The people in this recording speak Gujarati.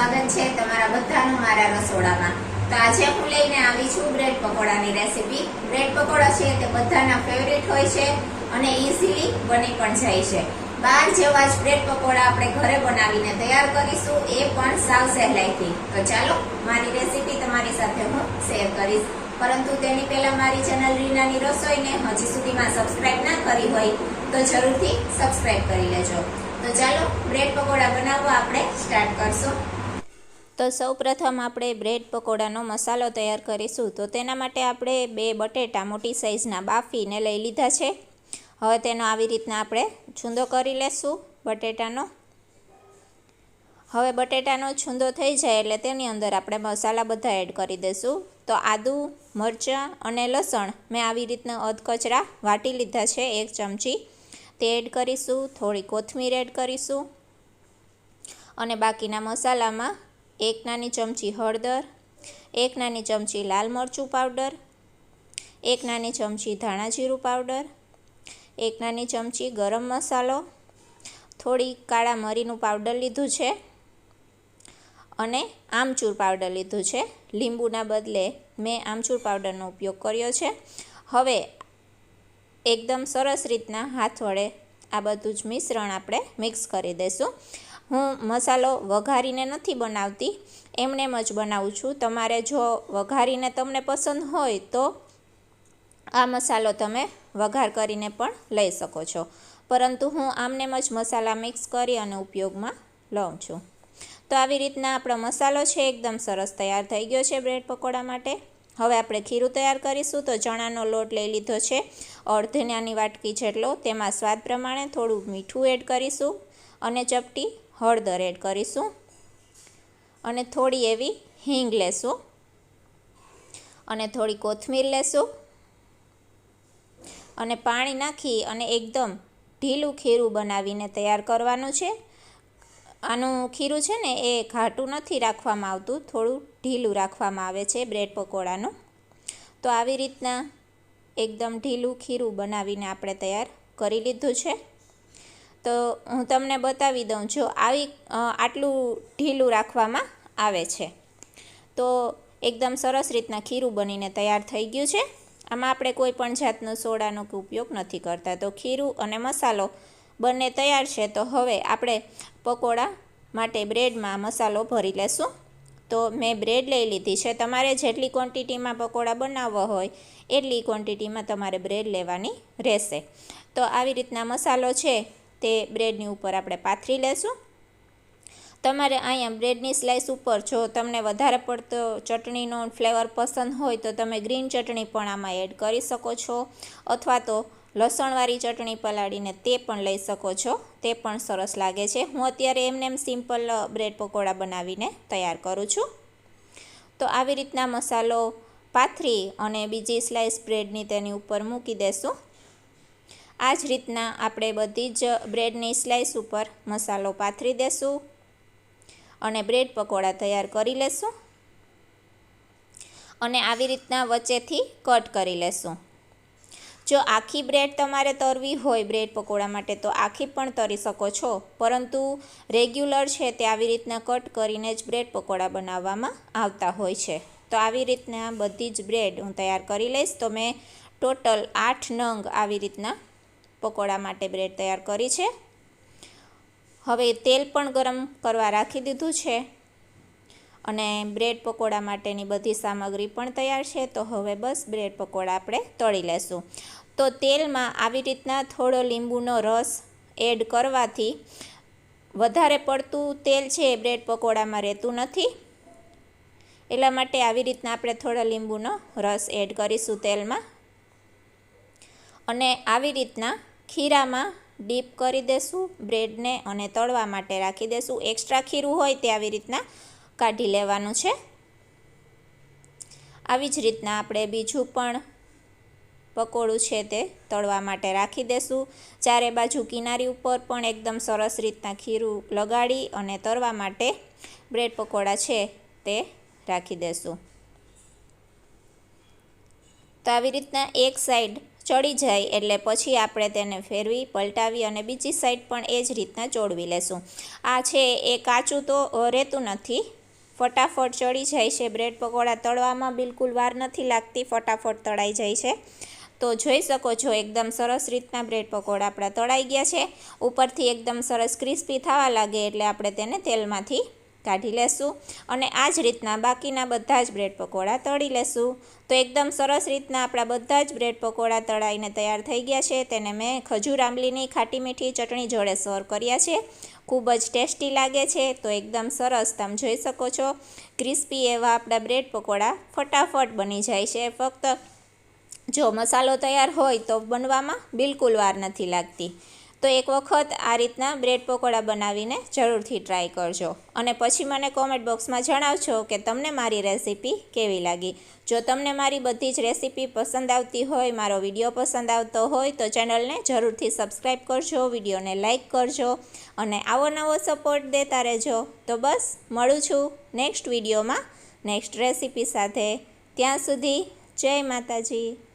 સ્વાગત છે તમારા બધાનું મારા રસોડામાં। તો આજે હું લઈને આવી છું બ્રેડ પકોડાની રેસીપી। બ્રેડ પકોડા છે તે બધાના ફેવરિટ હોય છે અને ઈઝીલી બની પણ જાય છે। બહાર જેવા જ બ્રેડ પકોડા આપણે ઘરે બનાવીને તૈયાર કરીશું, એ પણ સાવ સહેલાઈથી। તો ચાલો મારી રેસીપી તમારી સાથે હું શેર કરીશ, પરંતુ તેની પહેલા મારી ચેનલ રીનાની રસોઈને હજી સુધીમાં સબસ્ક્રાઇબ ના કરી હોય તો જરૂરથી સબસ્ક્રાઇબ કરી લેજો। તો ચાલો બ્રેડ પકોડા બનાવવા આપણે સ્ટાર્ટ કરશું। તો સૌપ્રથમ આપણે બ્રેડ પકોડાનો મસાલો તૈયાર કરીશું। તો તેના માટે આપણે 2 બટેટા મોટી સાઈઝના બાફીને લઈ લીધા છે। હવે તેનો આવી રીતના આપણે છૂંદો કરી લેશું બટેટાનો। હવે બટેટાનો છૂંદો થઈ જાય એટલે તેની અંદર આપણે મસાલા બધા એડ કરી દઈશું। તો આદુ, મરચાં અને લસણ મેં આવી રીતના અધકચરા વાટી લીધા છે, 1 ચમચી તે એડ કરીશું। થોડી કોથમીર એડ કરીશું અને બાકીના મસાલામાં 1 નાની ચમચી હળદર, 1 નાની ચમચી લાલ મરચું પાવડર, 1 નાની ચમચી ધાણા જીરું પાવડર, 1 નાની ચમચી ગરમ મસાલો, થોડી કાળા મરીનું પાવડર લીધું છે અને આમચૂર પાવડર લીધું છે। લીંબુના બદલે મેં આમચૂર પાવડરનો ઉપયોગ કર્યો છે। હવે એકદમ સરસ રીતના હાથ વડે આ બધું જ મિશ્રણ આપણે મિક્સ કરી દઈશું। હું મસાલો વઘારીને નથી બનાવતી, એમનેમ જ બનાવું છું। તમારે જો વઘારીને તમને પસંદ હોય તો આ મસાલો તમે વઘાર કરીને પણ લઈ શકો છો, પરંતુ હું આમનેમ જ મસાલા મિક્સ કરી અને ઉપયોગમાં લઉં છું। તો આવી રીતના આપણો મસાલો છે એકદમ સરસ તૈયાર થઈ ગયો છે બ્રેડ પકોડા માટે। હવે આપણે ખીરું તૈયાર કરીશું। તો ચણાનો લોટ લઈ લીધો છે 1/2 નાની વાટકી જેટલો, તેમાં સ્વાદ પ્રમાણે થોડું મીઠું એડ કરીશું અને ચપટી હળદર એડ કરીશું અને થોડી એવી હિંગ લેશું અને થોડી કોથમીર લેશું અને પાણી નાખી અને એકદમ ઢીલું ખીરું બનાવીને તૈયાર કરવાનું છે। આનું ખીરું છે ને એ ઘાટું નથી રાખવામાં આવતું, થોડું ઢીલું રાખવામાં આવે છે બ્રેડ પકોડાનું। તો આવી રીતના એકદમ ઢીલું ખીરું બનાવીને આપણે તૈયાર કરી લીધું છે। તો હું તમને બતાવી દઉં, જો આટલું ઢીલું રાખવામાં આવે છે તો એકદમ સરસ રીતના ખીરું બનીને તૈયાર થઈ ગયું છે। આમાં આપણે કોઈ પણ જાતનો સોડાનો ઉપયોગ નથી કરતા। તો ખીરું અને મસાલો બંને તૈયાર છે। તો હવે આપણે પકોડા માટે બ્રેડમાં મસાલો ભરી લેશું। તો મેં બ્રેડ લઈ લીધી છે, તમારે જેટલી ક્વોન્ટિટીમાં પકોડા બનાવવા હોય એટલી ક્વોન્ટિટીમાં તમારે બ્રેડ લેવાની રહેશે। તો આવી રીતના મસાલો છે તે બ્રેડની ઉપર આપણે પાથરી લેશું। તમારે અહીંયા બ્રેડની સ્લાઇસ ઉપર જો તમને વધારે પડતો ચટણીનો ફ્લેવર પસંદ હોય તો તમે ગ્રીન ચટણી પણ આમાં એડ કરી શકો છો, અથવા તો લસણવાળી ચટણી પલાળીને તે પણ લઈ શકો છો, તે પણ સરસ લાગે છે। હું અત્યારે એમનેમ સિમ્પલ બ્રેડ પકોડા બનાવીને તૈયાર કરું છું। તો આવી રીતના મસાલો પાથરી અને બીજી સ્લાઇસ બ્રેડની તેની ઉપર મૂકી દેશું। આ જ રીતના આપણે બધી જ બ્રેડની સ્લાઇસ ઉપર મસાલો પાથરી દેશું અને બ્રેડ પકોડા તૈયાર કરી લેશું અને આવી રીતના વચ્ચેથી કટ કરી લેશું। જો આખી બ્રેડ તમારે તરવી હોય બ્રેડ પકોડા માટે તો આખી પણ તરી શકો છો, પરંતુ રેગ્યુલર છે તે આવી રીતના કટ કરીને જ બ્રેડ પકોડા બનાવવામાં આવતા હોય છે। તો આવી રીતના બધી જ બ્રેડ હું તૈયાર કરી લઈશ। તો મેં ટોટલ 8 નંગ આવી રીતના પકોડા માટે બ્રેડ તૈયાર કરી છે। હવે તેલ પણ ગરમ કરવા રાખી દીધું છે અને બ્રેડ પકોડા માટેની બધી સામગ્રી પણ તૈયાર છે। તો હવે બસ બ્રેડ પકોડા આપણે તળી લેશું। તો તેલમાં આવી રીતના થોડો લીંબુનો રસ એડ કરવાથી વધારે પડતું તેલ છે એ બ્રેડ પકોડામાં રહેતું નથી, એટલા માટે આવી રીતના આપણે થોડો લીંબુનો રસ એડ કરીશું તેલમાં અને આવી રીતના ખીરામાં ડીપ કરી દેશું બ્રેડને અને તળવા માટે રાખી દેશું। એક્સ્ટ્રા ખીરું હોય તે આવી રીતના કાઢી લેવાનું છે। આવી જ રીતના આપણે બીજું પણ પકોડું છે તે તળવા માટે રાખી દેશું। ચારે બાજુ કિનારી ઉપર પણ એકદમ સરસ રીતના ખીરું લગાડી અને તળવા માટે બ્રેડ પકોડા છે તે રાખી દેશું। તો આવી રીતના એક સાઈડ ચડી જાય એટલે પછી આપણે તેને ફેરવી પલટાવી અને બીજી સાઈડ પણ એ જ રીતના ચોળવી લેશું. આ છે એ કાચું તો રહેતું નથી, ફટાફટ ચડી જાય છે. બ્રેડ પકોડા તળવામાં બિલકુલ વાર નથી લાગતી, ફટાફટ તળાઈ જાય છે. તો જોઈ શકો છો એકદમ સરસ રીતના બ્રેડ પકોડા આપણા તળાઈ ગયા છે. ઉપરથી એકદમ સરસ ક્રિસ્પી થવા લાગે એટલે આપણે તેને તેલમાંથી કાઢી લેશું અને આ જ રીતના બાકીના બધા જ બ્રેડ પકોડા તળી લેશું. તો એકદમ સરસ રીતના આપણા બધા જ બ્રેડ પકોડા તળાઈને તૈયાર થઈ ગયા છે. તેને મેં ખજૂર આંબલીની ખાટી મીઠી ચટણી જોડે સર્વ કર્યા છે. ખૂબ જ ટેસ્ટી લાગે છે. તો એકદમ સરસ તમે જોઈ શકો છો ક્રિસ્પી એવા આપણા બ્રેડ પકોડા ફટાફટ બની જાય છે. ફક્ત જો મસાલો તૈયાર હોય તો બનવામાં બિલકુલ વાર નથી લાગતી. તો એક વખત આ રીતના બ્રેડ પકોડા બનાવીને જરૂરથી ટ્રાય કરજો અને પછી મને કોમેન્ટ બોક્સમાં જણાવજો કે તમને મારી રેસીપી કેવી લાગી. જો તમને મારી બધી જ રેસીપી પસંદ આવતી હોય, મારો વિડીયો પસંદ આવતો હોય તો ચેનલને જરૂરથી સબસ્ક્રાઈબ કરજો, વિડીયોને લાઇક કરજો અને આવો નવો સપોર્ટ દેતા રહેજો. તો બસ મળું છું નેક્સ્ટ વિડીયોમાં નેક્સ્ટ રેસીપી સાથે. ત્યાં સુધી જય માતાજી.